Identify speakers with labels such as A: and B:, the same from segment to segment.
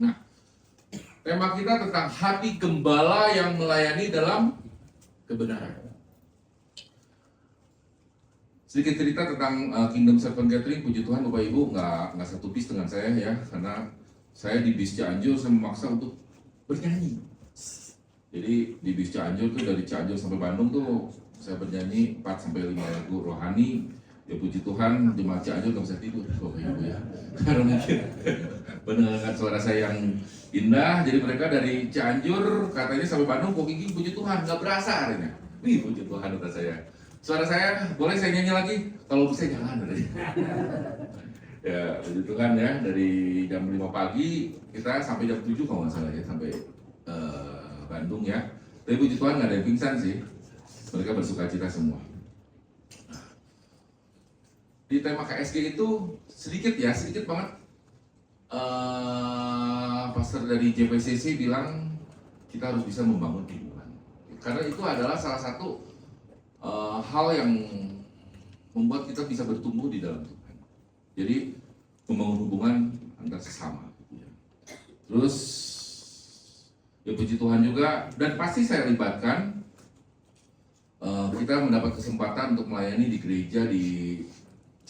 A: Nah, tema kita tentang hati gembala yang melayani dalam kebenaran. Sedikit cerita tentang Kingdom Seven Gathering. Puji Tuhan Bapak Ibu nggak satu bis dengan saya ya, karena saya di bis Cianjur saya memaksa untuk bernyanyi. Jadi di bis Cianjur tuh, dari Cianjur sampai Bandung tuh saya bernyanyi 4-5 lagu rohani. Ya puji Tuhan di Cianjur nggak bisa tidur Bapak Ibu ya, karena mungkin mendengarkan suara saya yang indah. Jadi mereka dari Cianjur katanya sampai Bandung kok gigi puji Tuhan nggak berasa harinya. Wih puji Tuhan kata saya. Suara saya boleh saya nyanyi lagi? Kalau bisa jangan. Ya puji Tuhan ya, dari jam 5 pagi kita sampai jam 7 kalau nggak salah ya, sampai Bandung ya. Tapi puji Tuhan nggak ada yang pingsan sih, mereka bersuka cita semua. Di tema KSG itu sedikit banget pastor dari JPCC bilang kita harus bisa membangun hubungan, karena itu adalah salah satu hal yang membuat kita bisa bertumbuh di dalam Tuhan. Jadi membangun hubungan antar sesama. Terus ya puji Tuhan juga, dan pasti saya libatkan, kita mendapat kesempatan untuk melayani di gereja di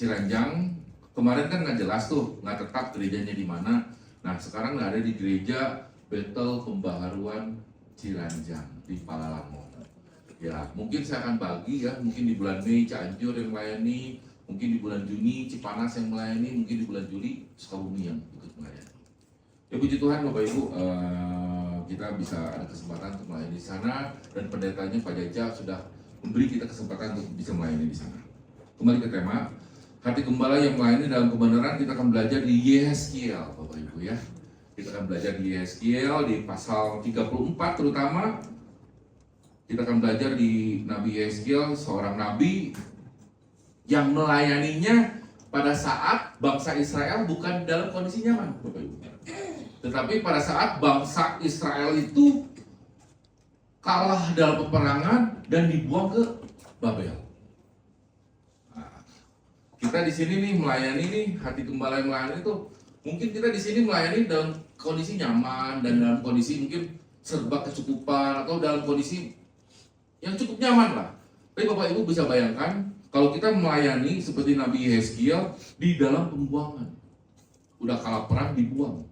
A: Ciranjang. Kemarin kan nggak jelas tuh, nggak tetap gerejanya di mana. Nah sekarang nggak ada di gereja Bethel Pembaharuan Ciranjang di Palalango. Ya mungkin saya akan bagi ya, mungkin di bulan Mei Cianjur yang melayani, mungkin di bulan Juni Cipanas yang melayani, mungkin di bulan Juli Sukabumi yang ikut melayani. Ya puji Tuhan Bapak Ibu, kita bisa ada kesempatan untuk melayani di sana, dan pendetanya Pak Jaja sudah memberi kita kesempatan untuk bisa melayani di sana. Kembali ke tema, hati gembala yang melayani dalam kebenaran. Kita akan belajar di Yehezkiel Bapak Ibu ya. Kita akan belajar di Yehezkiel di pasal 34 terutama. Kita akan belajar di Nabi Yehezkiel, seorang nabi yang melayaninya pada saat bangsa Israel bukan dalam kondisi nyaman Bapak Ibu. Tetapi pada saat bangsa Israel itu kalah dalam peperangan dan dibuang ke Babel. Nah, kita di sini nih melayani nih, hati gembala yang melayani itu, mungkin kita di sini melayani dalam kondisi nyaman dan dalam kondisi mungkin serba kecukupan atau dalam kondisi yang cukup nyaman lah. Tapi Bapak Ibu bisa bayangkan kalau kita melayani seperti Nabi Yehezkiel di dalam pembuangan, udah kalah perang dibuang.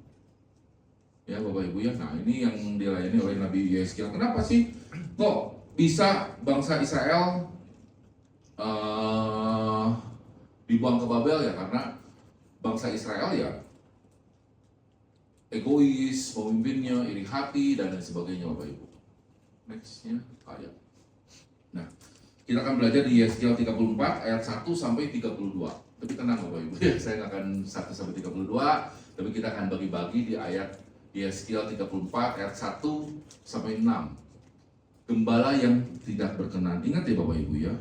A: Ya Bapak Ibu ya, nah ini yang dilayani oleh Nabi Yehezkiel. Kenapa sih kok bisa bangsa Israel dibuang ke Babel? Ya karena bangsa Israel ya egois, pemimpinnya iri hati dan lain sebagainya Bapak Ibu. Nextnya ayat. Nah kita akan belajar di Yehezkiel 34 ayat 1 sampai 32. Tapi tenang Bapak Ibu ya, saya nggak akan 1 sampai 32, tapi kita akan bagi-bagi di ayat Yehezkiel 34 ayat 1 sampai 6. Gembala yang tidak berkenan. Ingat ya Bapak Ibu ya,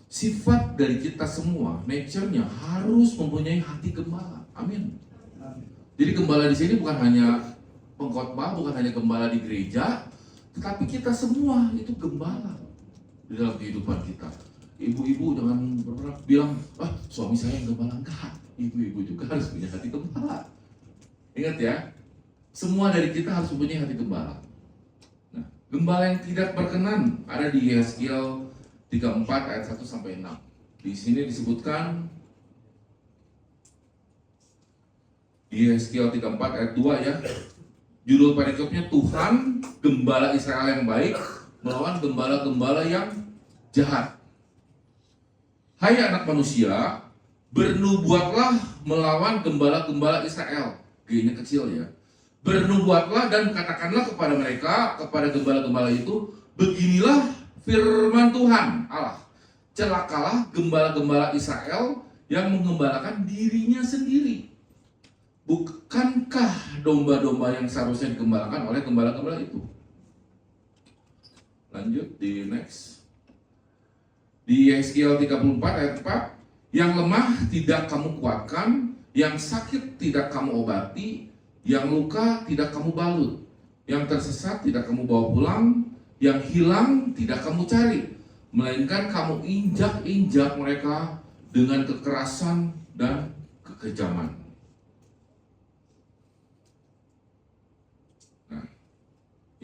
A: sifat dari kita semua, nature-nya harus mempunyai hati gembala. Amin. Jadi gembala di sini bukan hanya pengkhotbah, bukan hanya gembala di gereja, tetapi kita semua itu gembala di dalam kehidupan kita. Ibu-ibu jangan pernah bilang, suami saya yang gembala. Enggak, ibu-ibu juga harus punya hati gembala. Ingat ya, semua dari kita harus mempunyai hati gembala. Nah, gembala yang tidak berkenan ada di Yehezkiel 34 ayat 1 sampai 6. Di sini disebutkan di Yehezkiel 34 ayat 2 ya. Judul perikopnya, Tuhan gembala Israel yang baik melawan gembala-gembala yang jahat. Hai anak manusia, bernubuatlah melawan gembala-gembala Israel. G-nya kecil ya. Bernubuatlah dan katakanlah kepada mereka, kepada gembala-gembala itu, beginilah firman Tuhan Allah. Celakalah gembala-gembala Israel yang menggembalakan dirinya sendiri. Bukankah domba-domba yang seharusnya digembalakan oleh gembala-gembala itu? Lanjut di next. Di Yehezkiel 34 ayat 4, yang lemah tidak kamu kuatkan, yang sakit tidak kamu obati, yang luka tidak kamu balut, yang tersesat tidak kamu bawa pulang, yang hilang tidak kamu cari, melainkan kamu injak-injak mereka dengan kekerasan dan kekejaman.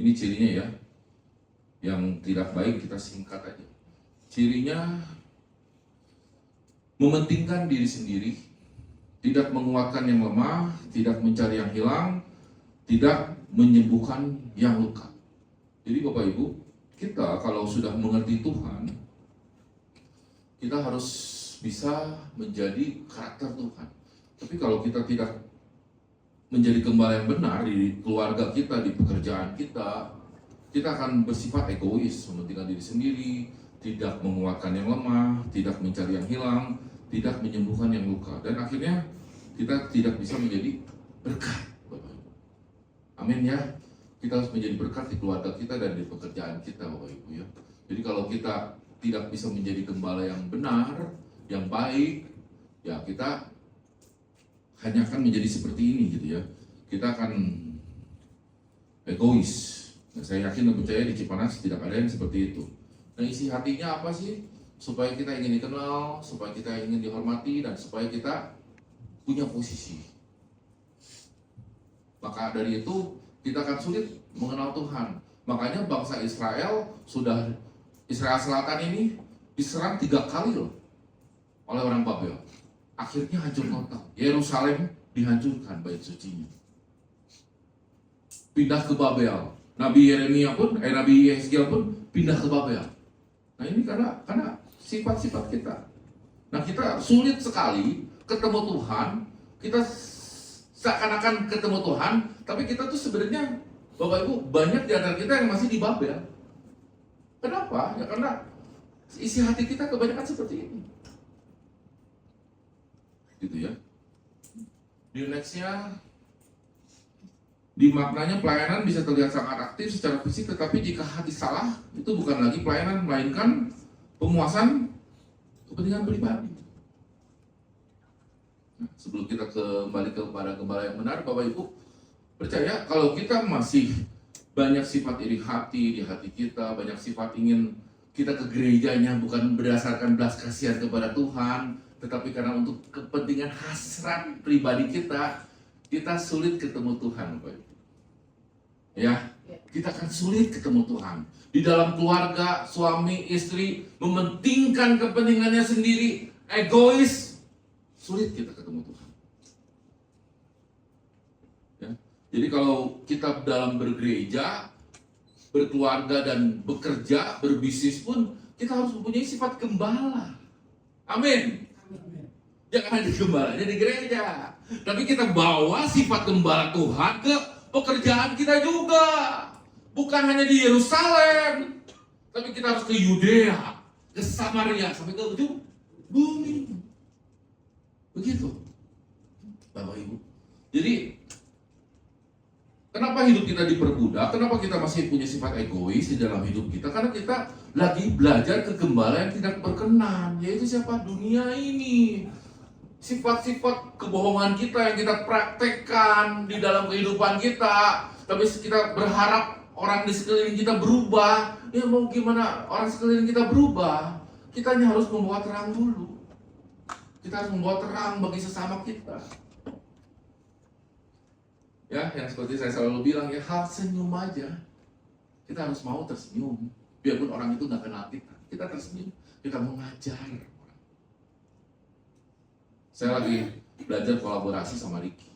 A: Ini cirinya ya. Yang tidak baik kita singkat aja. Cirinya mementingkan diri sendiri, tidak menguatkan yang lemah, tidak mencari yang hilang, tidak menyembuhkan yang luka. Jadi Bapak Ibu, kita kalau sudah mengerti Tuhan, kita harus bisa menjadi karakter Tuhan. Tapi kalau kita tidak menjadi gembala yang benar di keluarga kita, di pekerjaan kita akan bersifat egois, mementingkan diri sendiri, tidak menguatkan yang lemah, tidak mencari yang hilang, tidak menyembuhkan yang luka. Dan akhirnya kita tidak bisa menjadi berkat, Bapak Ibu. Amin ya. Kita harus menjadi berkat di keluarga kita dan di pekerjaan kita, Bapak Ibu ya. Jadi kalau kita tidak bisa menjadi gembala yang benar, yang baik, ya kita hanya akan menjadi seperti ini gitu ya. Kita akan egois. Nah, saya yakin dan percaya di Cipanas tidak ada yang seperti itu. Nah, isi hatinya apa sih? Supaya kita ingin dikenal, supaya kita ingin dihormati, dan supaya kita punya posisi. Maka dari itu kita akan sulit mengenal Tuhan. Makanya bangsa Israel Selatan ini diserang 3 kali loh oleh orang Babel. Akhirnya hancur total. Yerusalem dihancurkan, bait sucinya. Pindah ke Babel. Nabi Yeremia pun, Nabi Yeskiel pun pindah ke Babel. Nah ini karena sifat-sifat kita. Nah kita sulit sekali ketemu Tuhan. Kita seakan-akan ketemu Tuhan, tapi kita tuh sebenarnya, Bapak Ibu, banyak di antara kita yang masih di Babel. Kenapa? Ya karena isi hati kita kebanyakan seperti ini. Gitu ya. Di nextnya, di maknanya pelayanan bisa terlihat sangat aktif secara fisik, tetapi jika hati salah, itu bukan lagi pelayanan, melainkan pemuasan kepentingan pribadi. Nah, sebelum kita kembali kepada gembala yang benar, Bapak Ibu, percaya kalau kita masih banyak sifat iri hati di hati kita, banyak sifat ingin kita ke gerejanya bukan berdasarkan belas kasihan kepada Tuhan, tetapi karena untuk kepentingan hasrat pribadi kita sulit ketemu Tuhan, Bapak Ibu. Ya, kita akan sulit ketemu Tuhan. Di dalam keluarga, suami, istri mementingkan kepentingannya sendiri, egois, sulit kita ketemu Tuhan. Ya. Jadi kalau kita dalam bergereja, berkeluarga dan bekerja, berbisnis pun, kita harus mempunyai sifat gembala. Amin. Jangan hanya gembalanya di gereja, tapi kita bawa sifat gembala Tuhan ke pekerjaan kita juga. Bukan hanya di Yerusalem, tapi kita harus ke Yudea, ke Samaria, sampai ke ujung bumi. Begitu, Bapak Ibu. Jadi, kenapa hidup kita diperbudak? Kenapa kita masih punya sifat egois di dalam hidup kita? Karena kita lagi belajar ke gembala yang tidak berkenan, yaitu siapa? Dunia ini. Sifat-sifat kebohongan kita yang kita praktekkan di dalam kehidupan kita, tapi kita berharap orang di sekeliling kita berubah. Ya mau gimana orang sekeliling kita berubah? Kita hanya harus membawa terang dulu. Kita harus membawa terang bagi sesama kita. Ya, yang seperti saya selalu bilang ya, hal senyum aja. Kita harus mau tersenyum. Biarpun orang itu nggak kenal kita, kita tersenyum. Kita mau ngajar. Saya lagi belajar kolaborasi sama Ricky.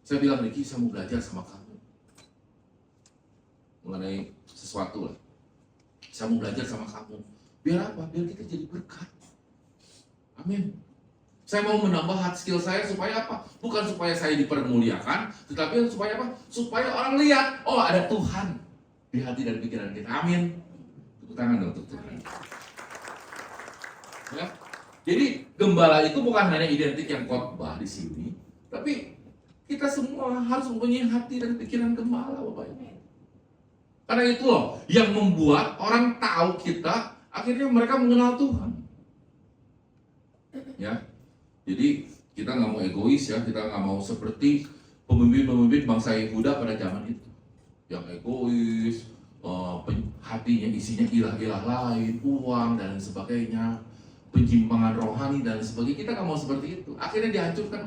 A: Saya bilang, Ricky, saya mau belajar sama kamu mengenai sesuatu lah. Saya mau belajar sama kamu. Biar apa? Biar kita jadi berkat. Amin. Saya mau menambah hard skill saya supaya apa? Bukan supaya saya dipermuliakan, tetapi supaya apa? Supaya orang lihat, oh ada Tuhan di hati dan pikiran kita. Amin. Tepuk tangan dong untuk Tuhan. Ya. Jadi gembala itu bukan hanya identik yang khotbah di sini, tapi kita semua harus mempunyai hati dan pikiran gembala, Bapak Ibu. Karena itu loh yang membuat orang tahu kita, akhirnya mereka mengenal Tuhan. Ya, jadi kita nggak mau egois ya, kita nggak mau seperti pemimpin-pemimpin bangsa Yehuda pada zaman itu, yang egois, hatinya isinya ilah-ilah lain, uang dan sebagainya. Penyimpangan rohani dan sebagainya. Kita nggak mau seperti itu. Akhirnya dihancurkan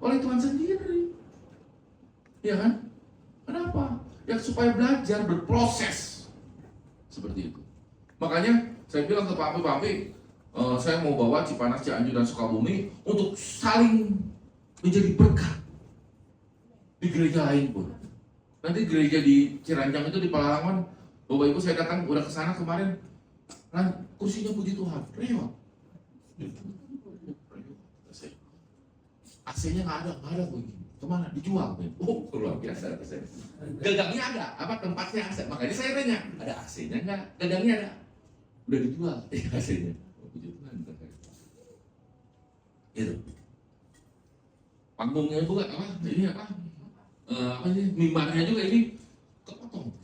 A: oleh Tuhan sendiri. Ya kan? Kenapa? Ya supaya belajar, berproses. Seperti itu. Makanya saya bilang ke papi, saya mau bawa Cipanas, Cianjur, dan Sukabumi untuk saling menjadi berkat di gereja lain pun. Nanti gereja di Ciranjang itu di Palawan, Bapak Ibu saya datang udah ke sana kemarin, kursinya puji Tuhan, reot. AC-nya nggak ada begini. Kemana? Dijual. Oh, luar biasa. Gagangnya ada, apa tempatnya AC. Makanya saya tanya, ada AC-nya nggak? Gagangnya ada. Udah dijual AC-nya. Oh, puji Tuhan. Itu. Panggungnya juga apa? Ini apa? Apa sih? Mimbarnya juga ini kepotong.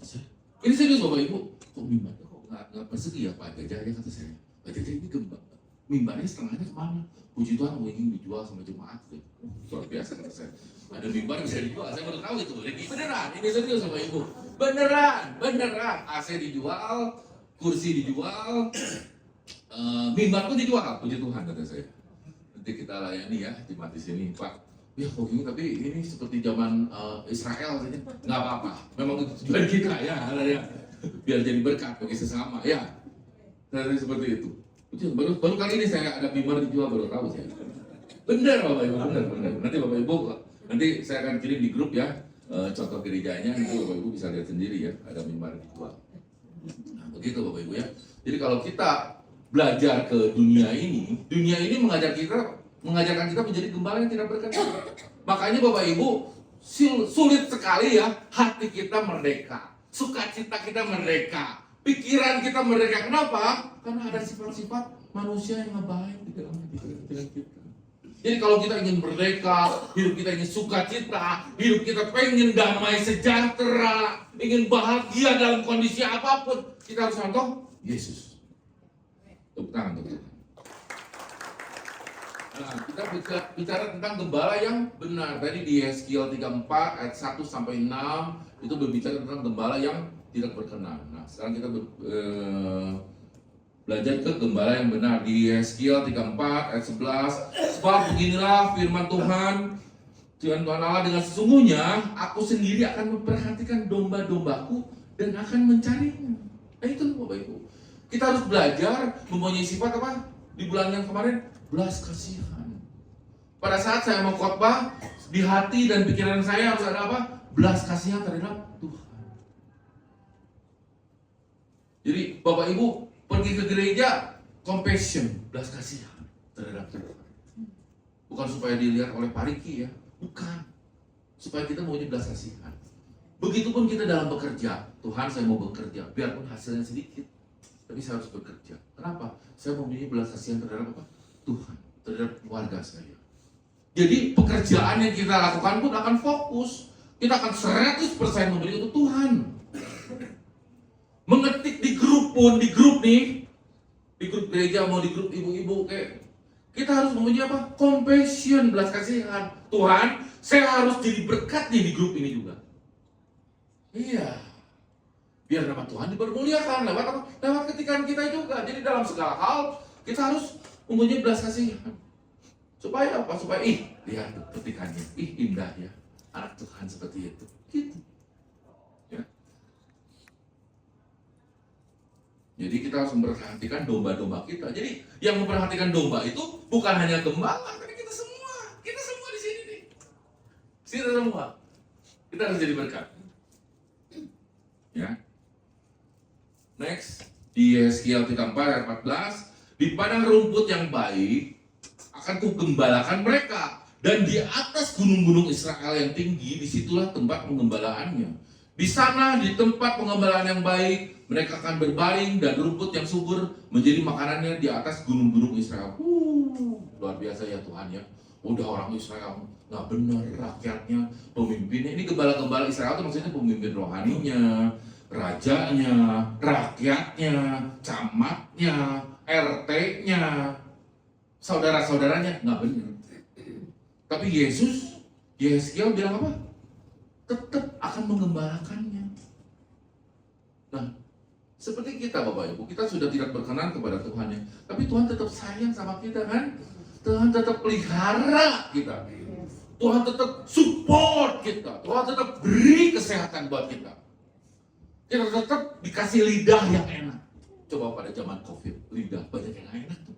A: Ini serius Bapak Ibu. Kok mimbarnya kok nggak persegi ya Pak Gajah? Kata saya. Pak Gajah ini gembak. Mimbarnya setengahnya kemana? Puji Tuhan, ini dijual sama jemaat. Luar biasa kata saya. Ada mimbar bisa dijual, saya baru tahu itu. Ini beneran, ini serius sama Ibu. Beneran. AC dijual, kursi dijual, mimbar pun dijual. Puji Tuhan kata saya. Nanti kita layani ya jemaat di sini, Pak. Ya kok gini, tapi ini seperti zaman Israel saja. Nggak apa-apa, memang itu tujuan kita ya. Biar jadi berkat bagi sesama ya. Jadi seperti itu. Baru kali ini saya ada mimbar dijual, baru tahu saya. Benar Bapak Ibu, benar. Nanti Bapak Ibu, nanti saya akan kirim di grup ya contoh gerejanya, nanti Bapak Ibu bisa lihat sendiri ya, ada mimbar dijual. Nah, begitu Bapak Ibu ya. Jadi kalau kita belajar ke dunia ini mengajarkan kita menjadi gembala yang tidak berkat. Makanya Bapak Ibu, sulit sekali ya hati kita merdeka, sukacita kita merdeka, pikiran kita merdeka. Kenapa? Karena ada sifat-sifat manusia yang baik di dalam pikiran kita. Jadi kalau kita ingin merdeka, hidup kita ingin sukacita, hidup kita pengen damai sejahtera, ingin bahagia dalam kondisi apapun, kita harus contoh Yesus. Tepuk tangan untuk Tuhan. Nah, kita bicara tentang gembala yang benar. Tadi di Yeskiel 34 ayat 1 sampai 6 itu berbicara tentang gembala yang tidak berkenan. Nah, sekarang kita belajar ke gembala yang benar di Yeskiel 34 ayat 11. Sebab beginilah firman Tuhan Allah, dengan sesungguhnya aku sendiri akan memperhatikan domba-dombaku dan akan mencarinya. Nah itu Bapak Ibu. Kita harus belajar mempunyai sifat apa? Di bulan yang kemarin, belas kasihan. Pada saat saya mau khotbah, di hati dan pikiran saya harus ada apa? Belas kasihan terhadap Tuhan. Jadi Bapak Ibu pergi ke gereja, compassion, belas kasihan terhadap Tuhan. Bukan supaya dilihat oleh pariki ya, bukan. Supaya kita mau belas kasihan. Begitupun kita dalam bekerja. Tuhan, saya mau bekerja, biarpun hasilnya sedikit, tapi saya harus bekerja. Kenapa? Saya mempunyai belas kasihan terhadap apa? Tuhan, terhadap keluarga saya. Jadi pekerjaan yang kita lakukan pun akan fokus. Kita akan 100% memberi untuk Tuhan. Mengetik di grup pun, di grup gereja mau di grup ibu-ibu kayak kita harus mempunyai apa? Compassion, belas kasihan. Tuhan, saya harus jadi berkat nih di grup ini juga. Iya. Biar nama Tuhan dipermuliakan lewat apa? Lewat ketikan kita juga. Jadi dalam segala hal kita harus mempunyai belas kasihan. Supaya apa? Supaya lihat ketikannya. Indah ya. Anak Tuhan seperti itu. Gitu. Jadi kita harus memperhatikan domba-domba kita. Jadi yang memperhatikan domba itu bukan hanya gembala, tapi kita semua di sini nih. Kita semua. Kita harus jadi berkat. Ya. Next, di Yeskiel 34 ayat 14, di padang rumput yang baik akan kugembalakan mereka, dan di atas gunung-gunung Israel yang tinggi, disitulah tempat pengembalaannya. Di sana, di tempat pengembalaan yang baik, mereka akan berbaring dan rumput yang subur menjadi makanannya di atas gunung-gunung Israel. Luar biasa ya Tuhan ya. Udah orang Israel nggak benar, rakyatnya, pemimpinnya. Ini gembala-gembala Israel itu maksudnya pemimpin rohaninya, rajanya, rakyatnya, camatnya, RT-nya, saudara-saudaranya. Nggak benar. Tapi Yeskiel bilang apa? Tetap akan menggembalakannya. Nah, seperti kita Bapak Ibu, kita sudah tidak berkenan kepada Tuhan ya, tapi Tuhan tetap sayang sama kita kan? Tuhan tetap pelihara kita. Tuhan tetap support kita. Tuhan tetap beri kesehatan buat kita. Kita tetap dikasih lidah yang enak. Coba pada zaman COVID, lidah banyak yang enak tuh.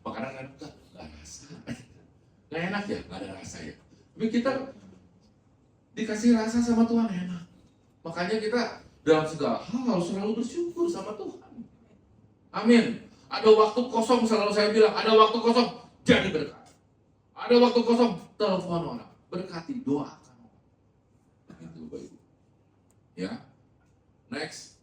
A: Makanan enak gak? Gak rasa. Gak enak ya? Gak ada rasa ya. Tapi kita dikasih rasa sama Tuhan enak. Makanya kita dalam segala hal harus selalu bersyukur sama Tuhan. Amin. Ada waktu kosong, selalu saya bilang, ada waktu kosong, jadi berkat. Ada waktu kosong, telepon orang, berkati, doakan orang. Begitu Bapak Ibu. Ya, next.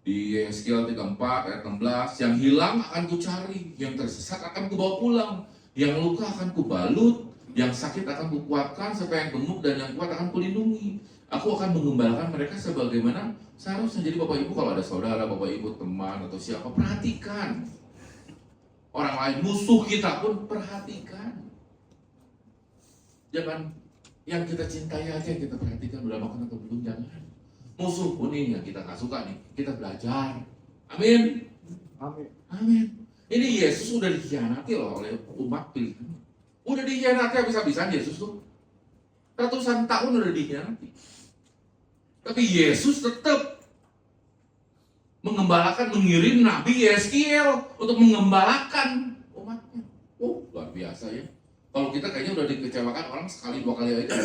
A: Di Yeskiel 34 ayat 16, yang hilang akan kucari, yang tersesat akan kubawa pulang, yang luka akan kubalut, yang sakit akan kukuatkan, serta yang gemuk dan yang kuat akan kulindungi. Aku akan mengembalakan mereka sebagaimana seharusnya. Jadi Bapak Ibu, kalau ada saudara, Bapak Ibu, teman, atau siapa, perhatikan. Orang lain, musuh kita pun perhatikan. Jangan yang kita cintai aja kita perhatikan udah makan atau belum, jangan. Musuh pun ini yang kita gak suka nih, kita belajar. Amin.
B: Amin.
A: Amin. Ini Yesus udah dikhianati loh oleh umat pilihan. Udah dikhianati habis-habisan Yesus tuh. Ratusan tahun udah dikhianati. Tapi Yesus tetap mengembalakan, mengirim Nabi Yeskiel untuk mengembalakan umatnya. Oh, luar biasa ya. Kalau kita kayaknya udah dikecewakan orang sekali dua kali aja.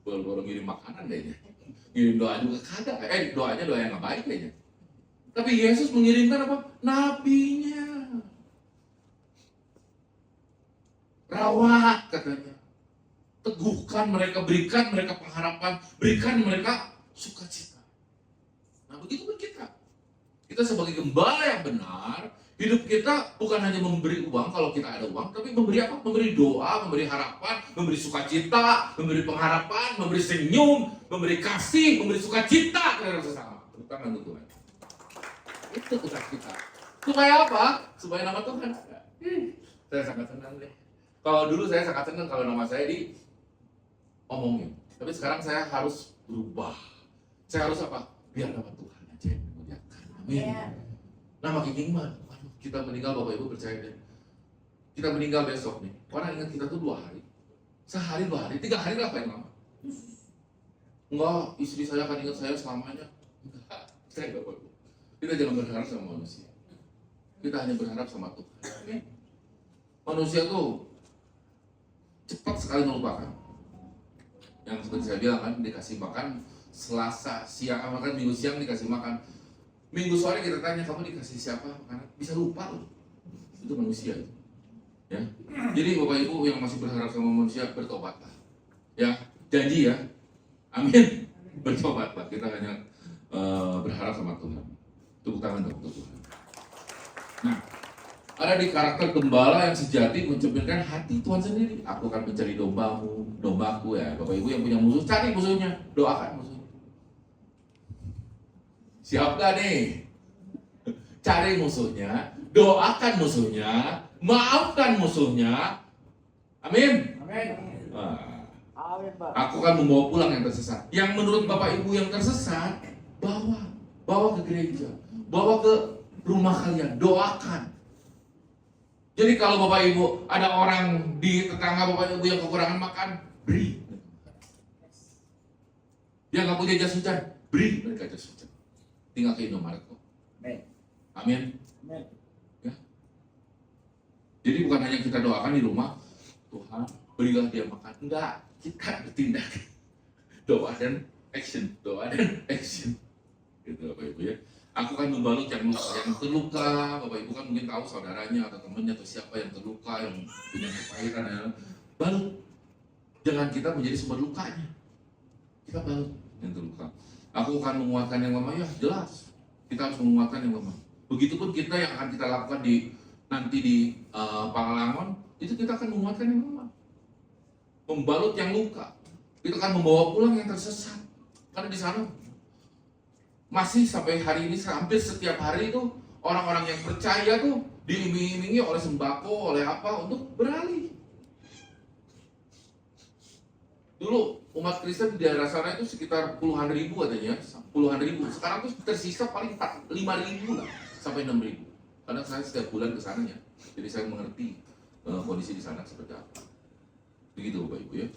A: Baru ngirim makanan kayaknya. Ngirim doa juga kagak. Doanya doa yang gak baik kayaknya. Tapi Yesus mengirimkan apa? Nabinya. Rawat katanya. Teguhkan mereka, berikan mereka pengharapan, berikan mereka sukacita. Nah begitu pun kita. Kita sebagai gembala yang benar, hidup kita bukan hanya memberi uang kalau kita ada uang, tapi memberi apa? Memberi doa, memberi harapan, memberi sukacita, memberi pengharapan, memberi senyum, memberi kasih, memberi sukacita kepada sesama. Tangan untuk Tuhan. Itu tugas kita. Supaya apa? Supaya nama Tuhan ada. Saya sangat senang deh. Kalau dulu saya sangat senang kalau nama saya diomongin. Tapi sekarang saya harus berubah. Saya harus apa? Biar nama Tuhan aja yang memuliakan. Amin. Nama King Iman. Waduh, kita meninggal Bapak Ibu percaya deh. Kita meninggal besok nih. Orang ingat kita tuh 2 hari. Sehari 2 hari, 3 hari lah paling lama. Enggak, istri saya akan ingat saya selamanya. Enggak, saya Bapak Ibu. Kita jangan berharap sama manusia. Kita hanya berharap sama Tuhan. Amin. Manusia tuh cepat sekali melupakan. Yang seperti saya bilang kan, dikasih makan Selasa siang, makan Minggu siang dikasih makan. Minggu sore kita tanya, kamu dikasih siapa makanan? Bisa lupa loh. Itu manusia itu. Ya. Jadi Bapak Ibu yang masih berharap sama manusia, bertobatlah. Ya, janji ya. Amin. Bertobatlah. Kita hanya berharap sama Tuhan. Tepuk tangan dong untuk Tuhan. Nah, ada di karakter gembala yang sejati mencerminkan hati Tuhan sendiri. Aku akan mencari dombaku ya. Bapak Ibu yang punya musuh, cari musuhnya, doakan musuhnya. Siap gak nih? Cari musuhnya, doakan musuhnya, maafkan musuhnya. Amin.
B: Amin.
A: Amin, Pak. Aku akan membawa pulang yang tersesat. Yang menurut Bapak Ibu yang tersesat, bawa ke gereja, bawa ke rumah kalian, doakan. Jadi kalau Bapak Ibu ada orang di tetangga Bapak Ibu yang kekurangan makan, beri. Yang nggak punya jas hujan, beri mereka jas hujan. Tinggal ke Indomaret kok. Amin. Ya. Jadi bukan hanya kita doakan di rumah, Tuhan berilah dia makan. Enggak, kita bertindak. Doa dan action, Gitu Bapak Ibu ya. Aku kan membalut yang terluka. Bapak Ibu kan mungkin tahu saudaranya atau temannya atau siapa yang terluka, yang punya kepahitan ya. Balut. Jangan kita menjadi sumber lukanya. Kita balut yang terluka. Aku akan menguatkan yang lemah, ya jelas. Kita harus menguatkan yang lemah. Begitupun kita yang akan kita lakukan nanti di Pangalangon, itu kita akan menguatkan yang lemah. Membalut yang luka. Kita akan membawa pulang yang tersesat. Karena di sana masih sampai hari ini hampir setiap hari itu orang-orang yang percaya tuh diiming-imingi oleh sembako, oleh apa untuk beralih. Dulu umat Kristen di daerah sana itu sekitar puluhan ribu katanya, puluhan ribu. Sekarang tuh tersisa paling 5.000 lah sampai 6.000. Karena saya setiap bulan ke sananya, jadi saya mengerti kondisi di sana seperti apa. Begitu Bapak Ibu ya.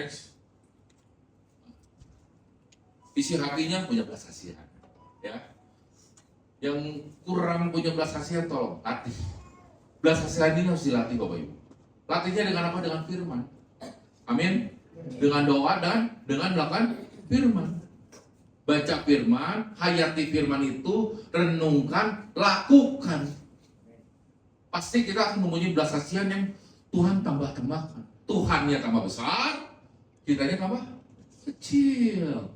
A: Next. Isi hatinya punya belas kasihan. Ya. Yang kurang punya belas kasihan tolong latih. Belas kasihan ini harus dilatih Bapak Ibu. Latihnya dengan apa? Dengan firman. Amin. Dengan doa dan dengan melakukan firman. Baca firman, hayati firman itu, renungkan, lakukan. Pasti kita akan mempunyai belas kasihan yang Tuhan tambahkan. Tuhannya tambah besar, kitanya tambah kecil.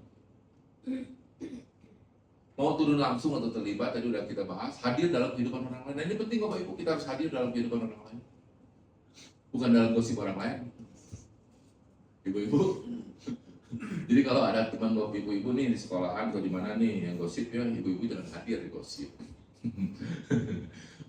A: Mau turun langsung atau terlibat, tadi udah kita bahas, hadir dalam kehidupan orang lain. Nah ini penting Bapak Ibu, kita harus hadir dalam kehidupan orang lain. Bukan dalam gosip orang lain. Ibu-ibu. Jadi kalau ada teman Bapak ibu-ibu nih di sekolahan atau di mana nih yang gosip ya, ibu-ibu jangan hadir di gosip.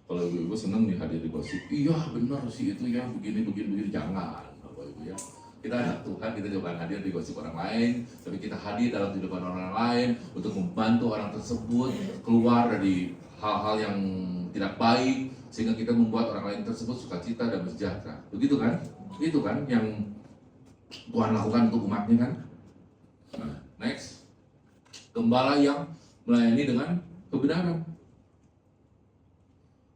A: Kalau ibu-ibu senang nih hadir di gosip, iya benar sih itu ya, begini, jangan Bapak Ibu ya. Kita ada Tuhan, kita jangan hadir di gosip orang lain, tapi kita hadir dalam kehidupan orang lain untuk membantu orang tersebut keluar dari hal-hal yang tidak baik, sehingga kita membuat orang lain tersebut sukacita dan sejahtera. Begitu kan? Itu kan yang Tuhan lakukan untuk umatnya kan? Nah, next. Gembala yang melayani dengan kebenaran.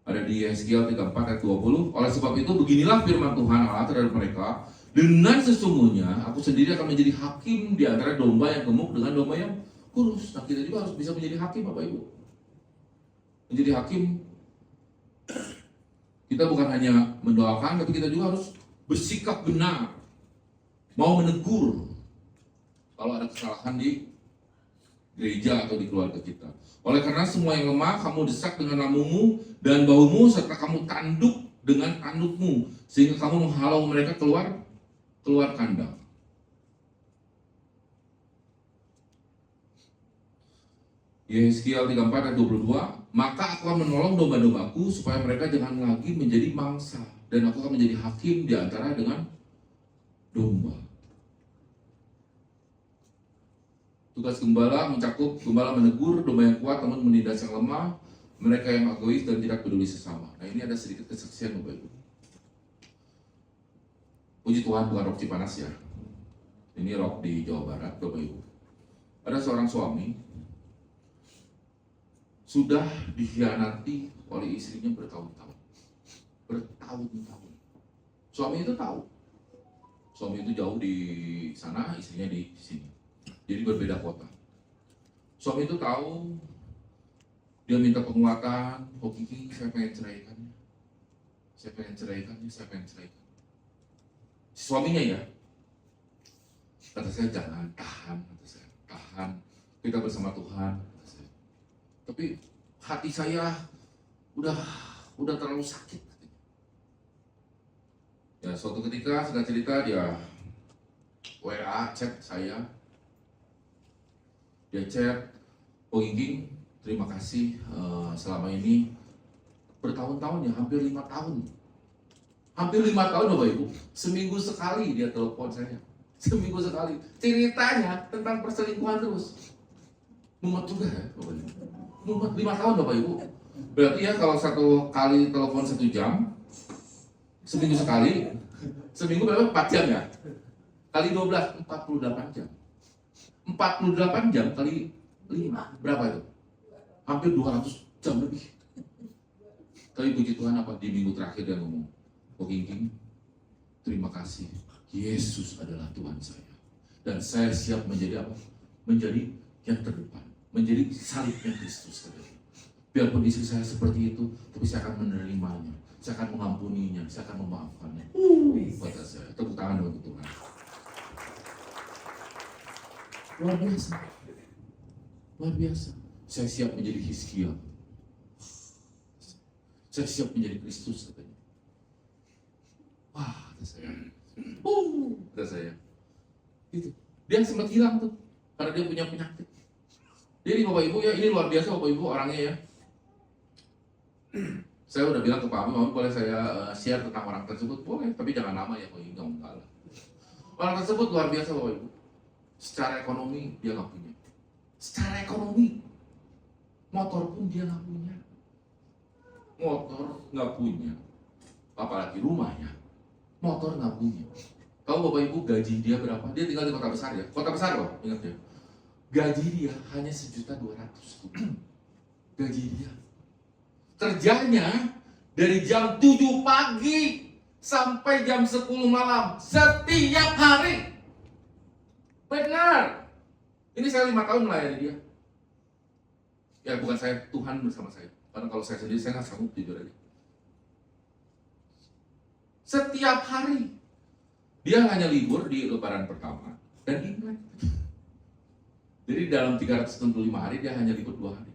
A: Ada di Yeskiel 34 ayat 20. Oleh sebab itu beginilah firman Tuhan Allah terhadap mereka, dengan sesungguhnya aku sendiri akan menjadi hakim di antara domba yang gemuk dengan domba yang kurus. Nah kita juga harus bisa menjadi hakim Bapak Ibu. Menjadi hakim, kita bukan hanya mendoakan, tapi kita juga harus bersikap benar, mau menegur kalau ada kesalahan di gereja atau di keluarga kita. Oleh karena semua yang lemah kamu desak dengan lambungmu dan baumu, serta kamu tanduk dengan tandukmu, sehingga kamu menghalau mereka keluar kandang. Yeskiel 34 ayat 22, maka aku akan menolong domba-dombaku supaya mereka jangan lagi menjadi mangsa, dan aku akan menjadi hakim di antara dengan domba. Tugas gembala mencakup gembala menegur domba yang kuat namun menindas yang lemah, mereka yang egois dan tidak peduli sesama. Nah ini ada sedikit kesaksian Bapak Ibu. Puji Tuhan bukan rok Cipanas ya. Ini rok di Jawa Barat Bapak Ibu. Ada seorang suami sudah dikhianati oleh istrinya bertahun-tahun. Bertahun-tahun. Suami itu tahu. Suami itu jauh di sana, istrinya di sini. Jadi berbeda kota. Suami itu tahu, dia minta penguatan, oh Kiki saya pengen ceraikan. Saya pengen ceraikan. Suaminya ya, kata saya jangan, tahan, kita bersama Tuhan, kata saya. Tapi hati saya udah terlalu sakit. Ya suatu ketika sedang cerita dia WA chat saya, dia chat, oh Ging, terima kasih selama ini bertahun-tahun ya, hampir 5 tahun. Hampir 5 tahun Bapak Ibu, seminggu sekali dia telepon saya. Seminggu sekali. Ceritanya tentang perselingkuhan terus. Mumet juga ya Bapak Ibu. Mumet 5 tahun Bapak Ibu. Berarti ya kalau satu kali telepon 1 jam, seminggu sekali, seminggu berapa? 4 jam ya? Kali 12, 48 jam. 48 jam kali 5, berapa itu? Hampir 200 jam lebih. Tapi puji Tuhan apa? Di minggu terakhir dia ngomong, oh Ging, terima kasih, Yesus adalah Tuhan saya. Dan saya siap menjadi apa? Menjadi yang terdepan, menjadi salibnya Kristus. Biarpun istri saya seperti itu, tapi saya akan menerimanya, saya akan mengampuninya, saya akan memaafkannya. Kata saya, tepuk tangan untuk Tuhan. Luar biasa. Luar biasa. Saya siap menjadi Hizkia. Saya siap menjadi Kristus katanya. Wah, kata saya. Kata saya. Gitu. Dia sempat hilang tuh karena dia punya penyakit. Jadi Bapak Ibu ya, ini luar biasa Bapak Ibu orangnya ya. Saya udah bilang ke Pak Ami, boleh saya share tentang orang tersebut? Boleh, tapi jangan nama ya, Pak Inggam kalah. Orang tersebut luar biasa Bapak Ibu. Secara ekonomi dia nggak punya. Secara ekonomi, motor pun dia nggak punya. Motor nggak punya, apalagi rumahnya. Motor nggak punya, Tahu Bapak Ibu gaji dia berapa? Dia tinggal di kota besar ya. Kota besar loh, ingat ya. Gaji dia hanya 1.200.000. Gaji dia. Kerjanya dari jam 7 pagi sampai jam 10 malam setiap hari. Benar. Ini saya 5 tahun melayani dia. Ya bukan saya, Tuhan bersama saya. Karena kalau saya sendiri saya nggak sanggup, jujur aja. Setiap hari. Dia hanya libur di lebaran pertama dan Imlek. Jadi dalam 365 hari dia hanya libur 2 hari.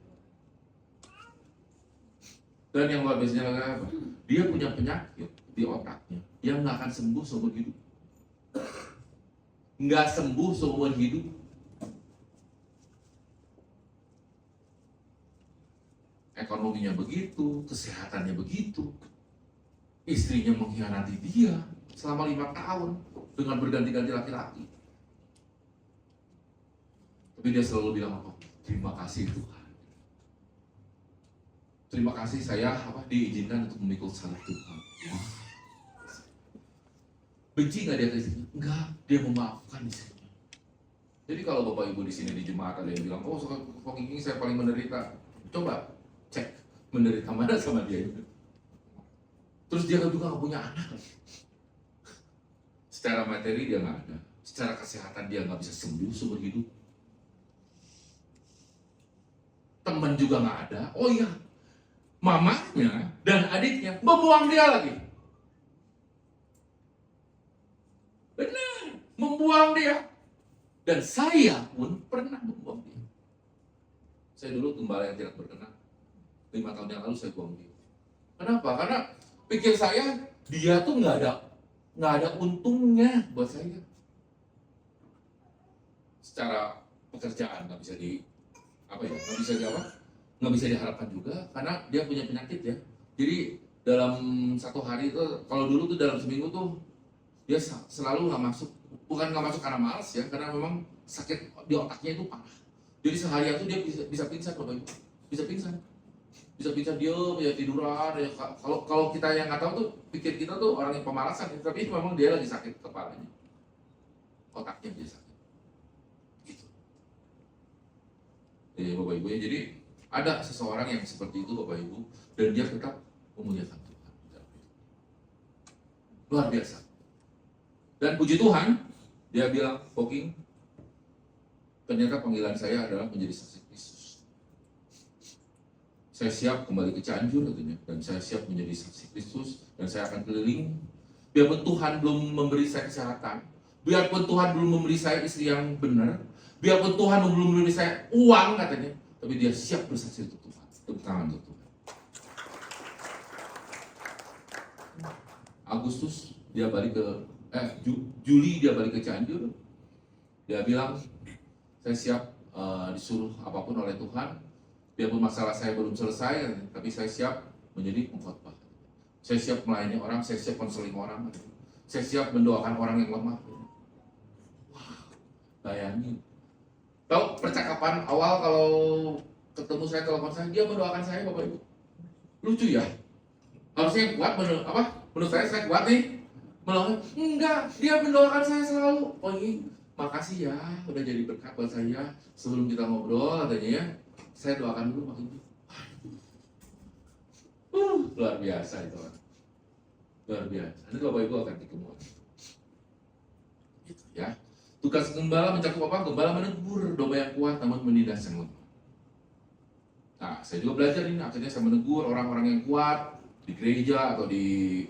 A: Dan yang luar biasanya lagi apa? Dia punya penyakit di otaknya yang nggak akan sembuh seumur hidup. Nggak sembuh seumur hidup. Ekonominya begitu, kesehatannya begitu. Istrinya mengkhianati dia selama 5 tahun dengan berganti-ganti laki-laki. Tapi dia selalu bilang apa? Terima kasih Tuhan. Terima kasih saya diizinkan untuk memikul salib Tuhan. Benci nggak dia ke istrinya? Enggak, dia memaafkan istrinya. Jadi kalau Bapak Ibu di sini di jemaat ada yang bilang, oh kok ini saya paling menderita. Coba cek menderita mana sama dia itu. Terus dia juga nggak punya anak. Secara materi dia nggak ada, secara kesehatan dia nggak bisa sembuh seumur hidup. Teman juga nggak ada. Oh iya, mamanya dan adiknya membuang dia lagi. Benar, membuang dia. Dan saya pun pernah membuang dia. Saya dulu gembala yang tidak berkenan. 5 tahun yang lalu saya buang dia. Kenapa? Karena pikir saya dia tuh nggak ada untungnya buat saya. Secara pekerjaan nggak bisa nggak bisa diharapkan juga karena dia punya penyakit ya. Jadi dalam 1 hari itu, kalau dulu tuh dalam seminggu tuh dia selalu nggak masuk. Bukan nggak masuk karena malas ya, karena memang sakit di otaknya itu parah. Jadi seharian tuh dia bisa pingsan, Bapak Ibu. Bisa pingsan dia ya tiduran ya. Kalau kita yang nggak tahu tuh pikir kita tuh orang yang pemalasan ya, tapi memang dia lagi sakit kepalanya, otaknya dia sakit gitu. Bapak Ibu ya, jadi ada seseorang yang seperti itu Bapak Ibu, dan dia tetap memuliakan Tuhan. Luar biasa. Dan puji Tuhan, dia bilang, Poking, ternyata panggilan saya adalah menjadi saksi Kristus. Saya siap kembali ke Cianjur katanya, dan saya siap menjadi saksi Kristus, dan saya akan keliling. Biarpun Tuhan belum memberi saya kesehatan, biarpun Tuhan belum memberi saya istri yang benar, biarpun Tuhan belum memberi saya uang katanya, tapi dia siap bersaksi untuk Tuhan. Tepuk tangan untuk Tuhan. Agustus dia balik ke Juli dia balik ke Cianjur. Dia bilang, saya siap disuruh apapun oleh Tuhan. Biarpun masalah saya belum selesai, tapi saya siap menjadi pengkhotbah. Saya siap melayani orang, saya siap konseling orang. Saya siap mendoakan orang yang lemah. Wah, bayangin. Tahu percakapan awal kalau ketemu saya, telepon saya, dia mendoakan saya, Bapak Ibu. Lucu ya? Harusnya kuat, menurut saya kuat nih. Enggak, dia mendoakan saya selalu. Oh ini, makasih ya, udah jadi berkat buat saya. Sebelum kita ngobrol, katanya ya, saya doakan dulu Pak Ibu. Luar biasa itu kan. Luar biasa. Nanti Bapak Ibu akan ketemu. Gitu ya. Tugas gembala mencakup apa? Gembala menegur domba yang kuat namun menindas yang lemah. Nah, saya juga belajar ini. Akhirnya saya menegur orang-orang yang kuat di gereja atau di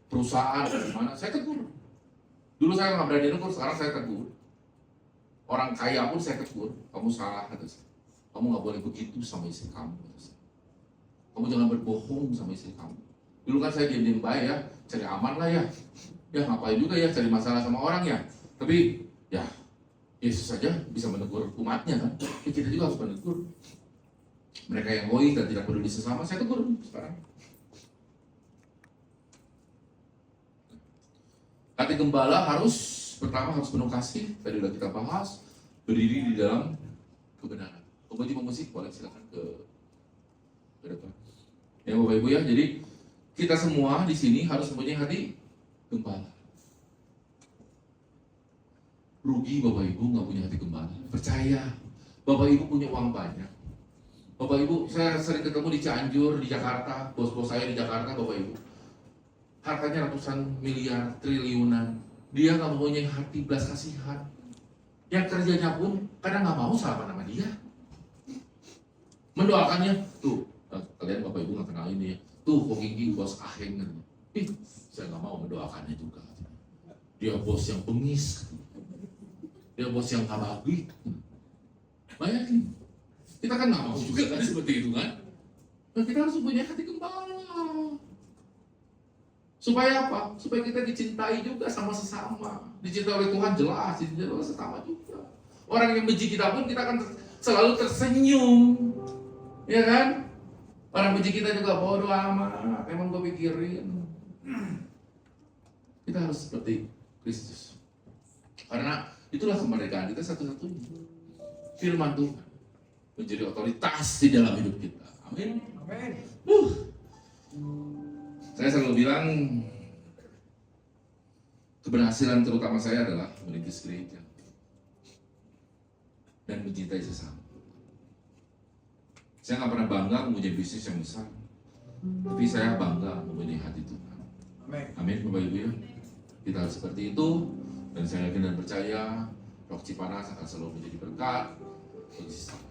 A: perusahaan atau di mana. Saya tegur. Dulu saya nggak berani negur, sekarang saya tegur. Orang kaya pun saya tegur. Kamu salah, kata saya. Kamu nggak boleh begitu sama istri kamu. Kamu jangan berbohong sama istri kamu. Dulu kan saya diam-diam baik ya, cari aman lah ya. Ya ngapain juga ya cari masalah sama orang ya. Tapi ya Yesus saja bisa menegur umatnya kan. Ya, kita juga harus menegur. Mereka yang egois dan tidak peduli sesama, saya tegur sekarang. Hati gembala pertama harus penuh kasih. Tadi sudah kita bahas, berdiri di dalam kebenaran. Pemaji pemusik boleh silakan ke depan. Ya Bapak Ibu ya, jadi kita semua di sini harus mempunyai hati gembala. rugi Bapak Ibu nggak punya hati gembala. Percaya, Bapak Ibu punya uang banyak. Bapak Ibu, saya sering ketemu di Cianjur, di Jakarta, bos-bos saya di Jakarta, Bapak Ibu. Hartanya ratusan miliar, triliunan. Dia nggak mempunyai hati belas kasihan. Yang kerjanya pun kadang nggak mau salaman sama dia. Mendoakannya, tuh, kalian Bapak Ibu nggak kenal ini ya. Tuh, Ko Ginggi bos aheng. Saya nggak mau mendoakannya juga. Dia bos yang bengis. Dia bos yang kabagi. Bayangin. Kita kan nggak mau juga kan seperti itu kan. Nah, kita harus punya hati gembala. Supaya apa? Supaya kita dicintai juga sama sesama. Dicintai oleh Tuhan jelas, dicintai oleh sesama juga. Orang yang benci kita pun kita akan selalu tersenyum. Ya kan? Orang benci kita juga bodoh amat. Emang gue pikirin. Kita harus seperti Kristus. Karena itulah kemerdekaan kita satu-satunya. Firman Tuhan menjadi otoritas di dalam hidup kita. Amin.
B: Amin.
A: Saya selalu bilang keberhasilan terutama saya adalah merintis gereja dan mencintai sesama. Saya nggak pernah bangga mempunyai bisnis yang besar, tapi saya bangga mempunyai hati Tuhan. Amin, Bapak Ibu ya. Kita harus seperti itu, dan saya yakin dan percaya Rock Cipanas akan selalu menjadi berkat bagi sesama.